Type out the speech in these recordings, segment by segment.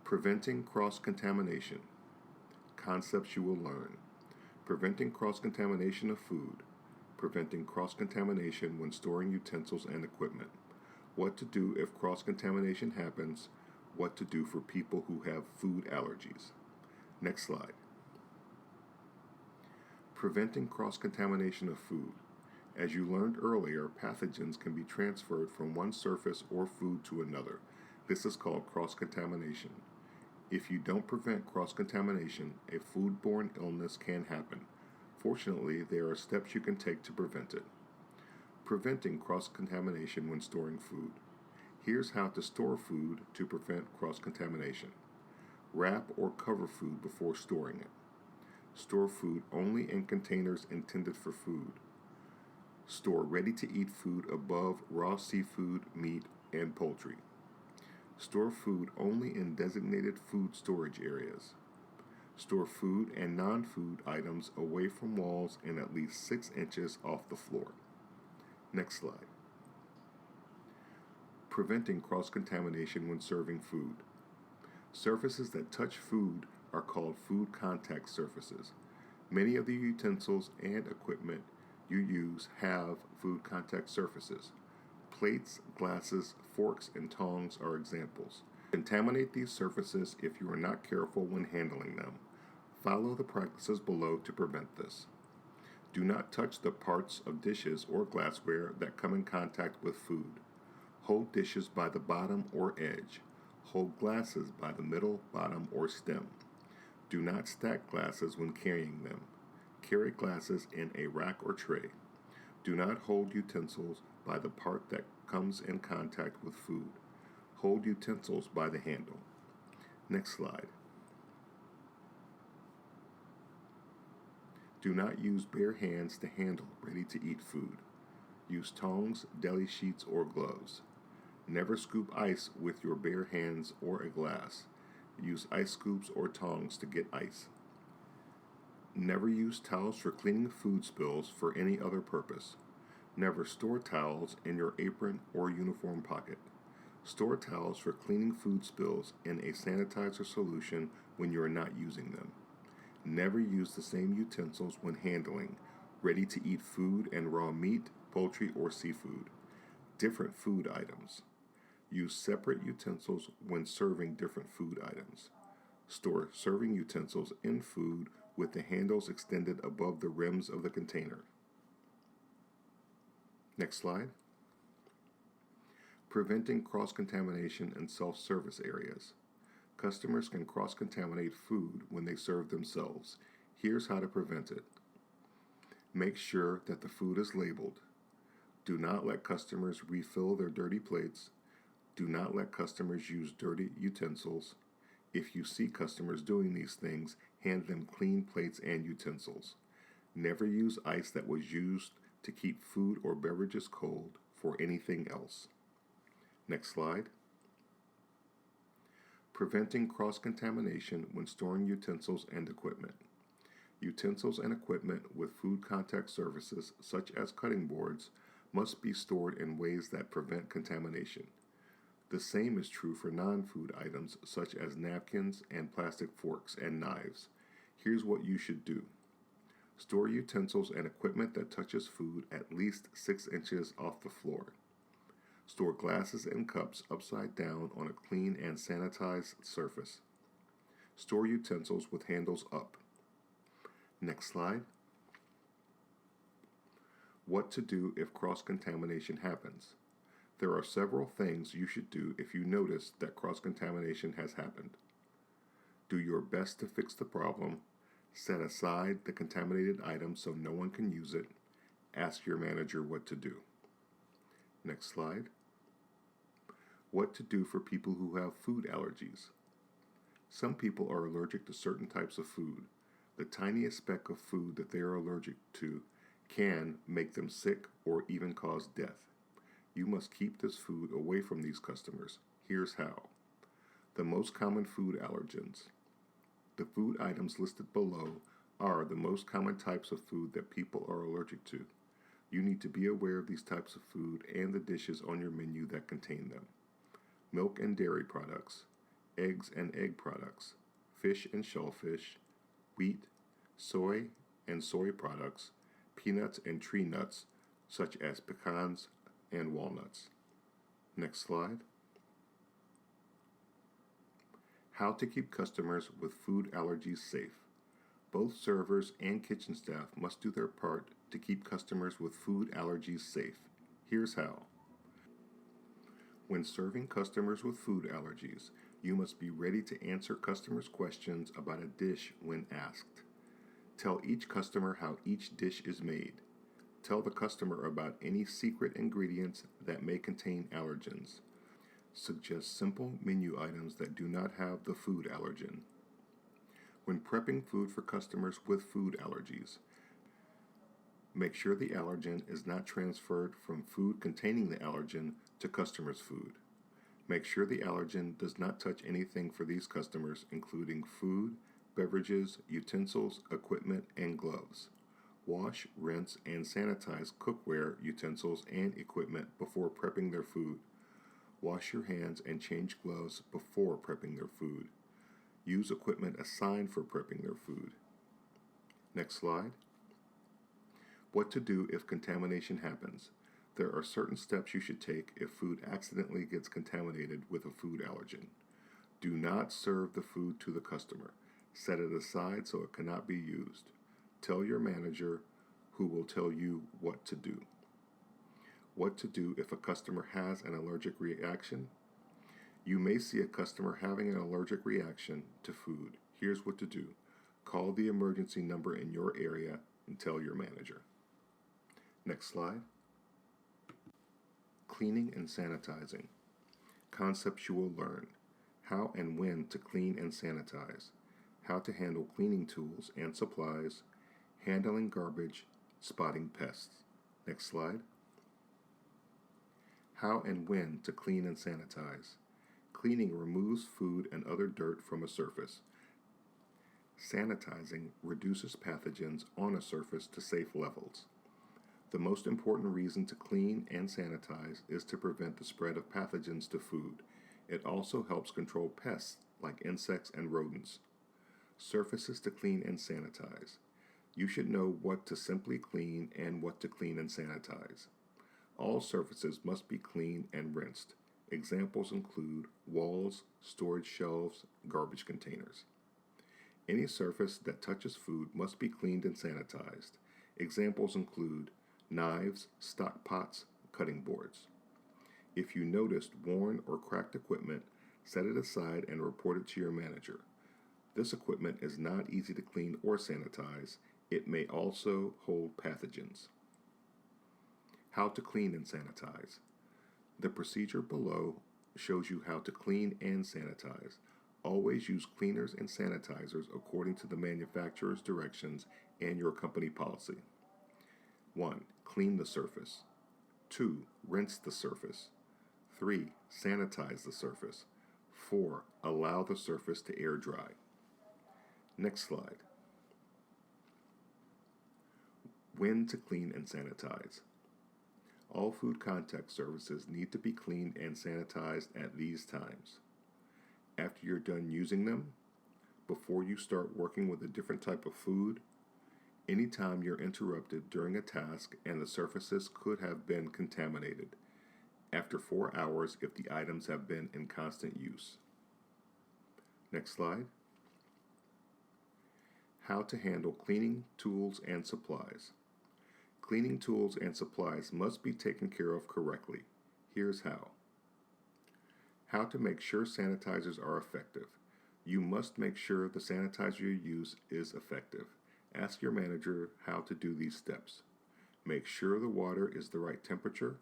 Preventing cross-contamination. Concepts you will learn. Preventing cross-contamination of food. Preventing cross-contamination when storing utensils and equipment. What to do if cross-contamination happens. What to do for people who have food allergies. Next slide. Preventing cross-contamination of food. As you learned earlier, pathogens can be transferred from one surface or food to another. This is called cross-contamination. If you don't prevent cross-contamination, a foodborne illness can happen. Fortunately, there are steps you can take to prevent it. Preventing cross-contamination when storing food. Here's how to store food to prevent cross-contamination. Wrap or cover food before storing it. Store food only in containers intended for food. Store ready-to-eat food above raw seafood, meat, and poultry. Store food only in designated food storage areas. Store food and non-food items away from walls and at least 6 inches off the floor. Next slide. Preventing cross-contamination when serving food. Surfaces that touch food are called food contact surfaces. Many of the utensils and equipment you use have food contact surfaces. Plates, glasses, forks, and tongs are examples. Contaminate these surfaces if you are not careful when handling them. Follow the practices below to prevent this. Do not touch the parts of dishes or glassware that come in contact with food. Hold dishes by the bottom or edge. Hold glasses by the middle, bottom, or stem. Do not stack glasses when carrying them. Carry glasses in a rack or tray. Do not hold utensils by the part that comes in contact with food. Hold utensils by the handle. Next slide. Do not use bare hands to handle ready-to-eat food. Use tongs, deli sheets, or gloves. Never scoop ice with your bare hands or a glass. Use ice scoops or tongs to get ice. Never use towels for cleaning food spills for any other purpose. Never store towels in your apron or uniform pocket. Store towels for cleaning food spills in a sanitizer solution when you are not using them. Never use the same utensils when handling ready-to-eat food and raw meat, poultry, or seafood. Different food items. Use separate utensils when serving different food items. Store serving utensils in food with the handles extended above the rims of the container. Next slide. Preventing cross-contamination in self-service areas. Customers can cross-contaminate food when they serve themselves. Here's how to prevent it. Make sure that the food is labeled. Do not let customers refill their dirty plates. Do not let customers use dirty utensils. If you see customers doing these things, hand them clean plates and utensils. Never use ice that was used to keep food or beverages cold for anything else. Next slide. Preventing cross-contamination when storing utensils and equipment. Utensils and equipment with food contact surfaces, such as cutting boards, must be stored in ways that prevent contamination. The same is true for non-food items such as napkins and plastic forks and knives. Here's what you should do. Store utensils and equipment that touches food at least 6 inches off the floor. Store glasses and cups upside down on a clean and sanitized surface. Store utensils with handles up. Next slide. What to do if cross-contamination happens. There are several things you should do if you notice that cross-contamination has happened. Do your best to fix the problem. Set aside the contaminated item so no one can use it. Ask your manager what to do. Next slide. What to do for people who have food allergies. Some people are allergic to certain types of food. The tiniest speck of food that they are allergic to can make them sick or even cause death. You must keep this food away from these customers. Here's how. The most common food allergens. The food items listed below are the most common types of food that people are allergic to. You need to be aware of these types of food and the dishes on your menu that contain them. Milk and dairy products, eggs and egg products, fish and shellfish, wheat, soy and soy products, peanuts and tree nuts, such as pecans and walnuts. Next slide. How to keep customers with food allergies safe. Both servers and kitchen staff must do their part to keep customers with food allergies safe. Here's how. When serving customers with food allergies, you must be ready to answer customers' questions about a dish when asked. Tell each customer how each dish is made. Tell the customer about any secret ingredients that may contain allergens. Suggest simple menu items that do not have the food allergen. When prepping food for customers with food allergies, make sure the allergen is not transferred from food containing the allergen to customers' food. Make sure the allergen does not touch anything for these customers, including food, beverages, utensils, equipment, and gloves. Wash, rinse, and sanitize cookware, utensils, and equipment before prepping their food. Wash your hands and change gloves before prepping their food. Use equipment assigned for prepping their food. Next slide. What to do if contamination happens. There are certain steps you should take if food accidentally gets contaminated with a food allergen. Do not serve the food to the customer. Set it aside so it cannot be used. Tell your manager, who will tell you what to do. What to do if a customer has an allergic reaction. You may see a customer having an allergic reaction to food. Here's what to do. Call the emergency number in your area and tell your manager. Next slide. Cleaning and sanitizing. Concepts you will learn. How and when to clean and sanitize. How to handle cleaning tools and supplies. Handling garbage. Spotting pests. Next slide. How and when to clean and sanitize. Cleaning removes food and other dirt from a surface. Sanitizing reduces pathogens on a surface to safe levels. The most important reason to clean and sanitize is to prevent the spread of pathogens to food. It also helps control pests like insects and rodents. Surfaces to clean and sanitize. You should know what to simply clean and what to clean and sanitize. All surfaces must be cleaned and rinsed. Examples include walls, storage shelves, garbage containers. Any surface that touches food must be cleaned and sanitized. Examples include knives, stock pots, cutting boards. If you noticed worn or cracked equipment, set it aside and report it to your manager. This equipment is not easy to clean or sanitize. It may also hold pathogens. How to clean and sanitize. The procedure below shows you how to clean and sanitize. Always use cleaners and sanitizers according to the manufacturer's directions and your company policy. 1. Clean the surface. 2. Rinse the surface. 3. Sanitize the surface. 4. Allow the surface to air dry. Next slide. When to clean and sanitize. All food contact surfaces need to be cleaned and sanitized at these times. After you're done using them, before you start working with a different type of food, anytime you're interrupted during a task and the surfaces could have been contaminated, after 4 hours if the items have been in constant use. Next slide. How to handle cleaning tools and supplies. Cleaning tools and supplies must be taken care of correctly. Here's how. How to make sure sanitizers are effective. You must make sure the sanitizer you use is effective. Ask your manager how to do these steps. Make sure the water is the right temperature.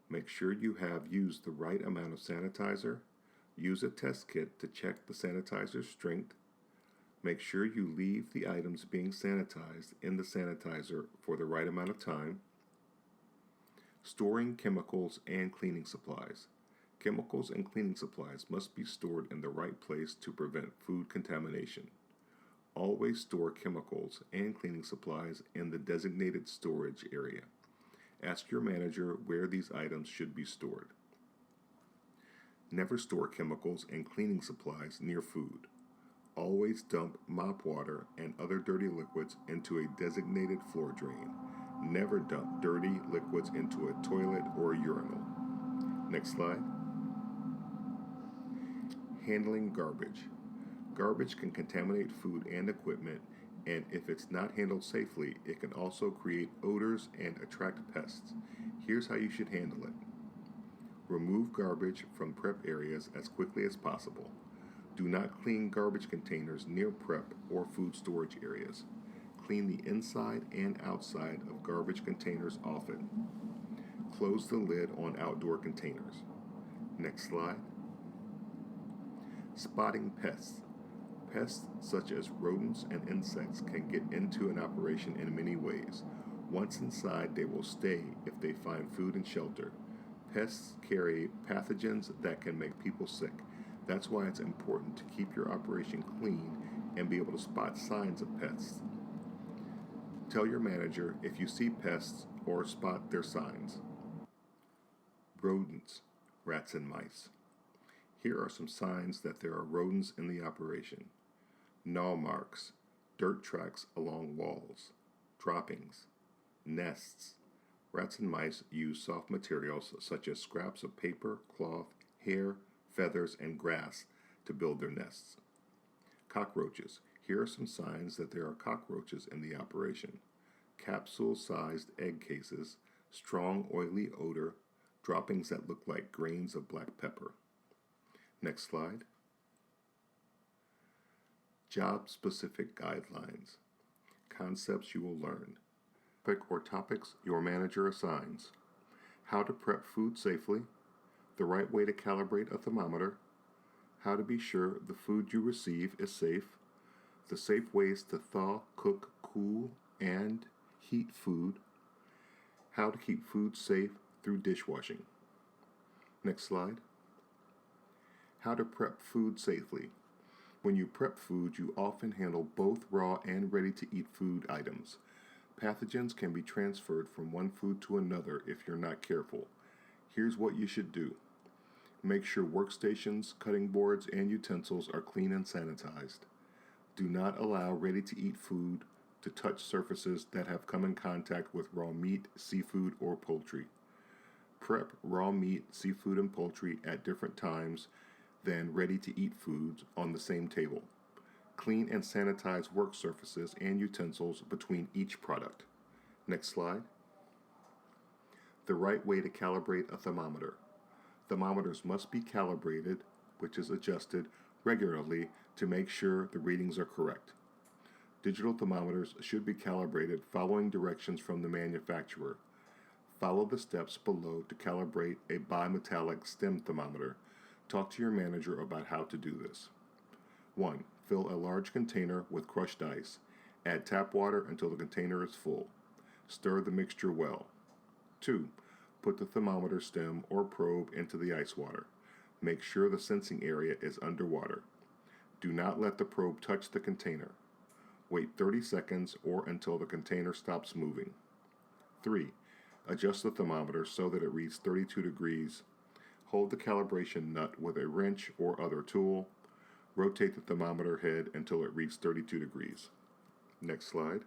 Make sure you have used the right amount of sanitizer. Use a test kit to check the sanitizer's strength. Make sure you leave the items being sanitized in the sanitizer for the right amount of time. Storing chemicals and cleaning supplies. Chemicals and cleaning supplies must be stored in the right place to prevent food contamination. Always store chemicals and cleaning supplies in the designated storage area. Ask your manager where these items should be stored. Never store chemicals and cleaning supplies near food. Always dump mop water and other dirty liquids into a designated floor drain. Never dump dirty liquids into a toilet or a urinal. Next slide. Handling garbage. Garbage can contaminate food and equipment, and if it's not handled safely, it can also create odors and attract pests. Here's how you should handle it. Remove garbage from prep areas as quickly as possible. Do not clean garbage containers near prep or food storage areas. Clean the inside and outside of garbage containers often. Close the lid on outdoor containers. Next slide. Spotting pests. Pests such as rodents and insects can get into an operation in many ways. Once inside, they will stay if they find food and shelter. Pests carry pathogens that can make people sick. That's why it's important to keep your operation clean and be able to spot signs of pests. Tell your manager if you see pests or spot their signs. Rodents, rats and mice. Here are some signs that there are rodents in the operation. Gnaw marks, dirt tracks along walls, droppings, nests. Rats and mice use soft materials such as scraps of paper, cloth, hair, feathers, and grass to build their nests. Cockroaches. Here are some signs that there are cockroaches in the operation. Capsule-sized egg cases, strong oily odor, droppings that look like grains of black pepper. Next slide. Job-specific guidelines. Concepts you will learn. Topics your manager assigns. How to prep food safely. The right way to calibrate a thermometer. How to be sure the food you receive is safe. The safe ways to thaw, cook, cool, and heat food. How to keep food safe through dishwashing. Next slide. How to prep food safely. When you prep food, you often handle both raw and ready-to-eat food items. Pathogens can be transferred from one food to another if you're not careful. Here's what you should do. Make sure workstations, cutting boards, and utensils are clean and sanitized. Do not allow ready-to-eat food to touch surfaces that have come in contact with raw meat, seafood, or poultry. Prep raw meat, seafood, and poultry at different times than ready-to-eat foods on the same table. Clean and sanitize work surfaces and utensils between each product. Next slide. The right way to calibrate a thermometer. Thermometers must be calibrated, which is adjusted regularly to make sure the readings are correct. Digital thermometers should be calibrated following directions from the manufacturer. Follow the steps below to calibrate a bimetallic stem thermometer. Talk to your manager about how to do this. 1. Fill a large container with crushed ice. Add tap water until the container is full. Stir the mixture well. 2. Put the thermometer stem or probe into the ice water. Make sure the sensing area is underwater. Do not let the probe touch the container. Wait 30 seconds or until the container stops moving. 3. Adjust the thermometer so that it reads 32 degrees. Hold the calibration nut with a wrench or other tool. Rotate the thermometer head until it reads 32 degrees. Next slide.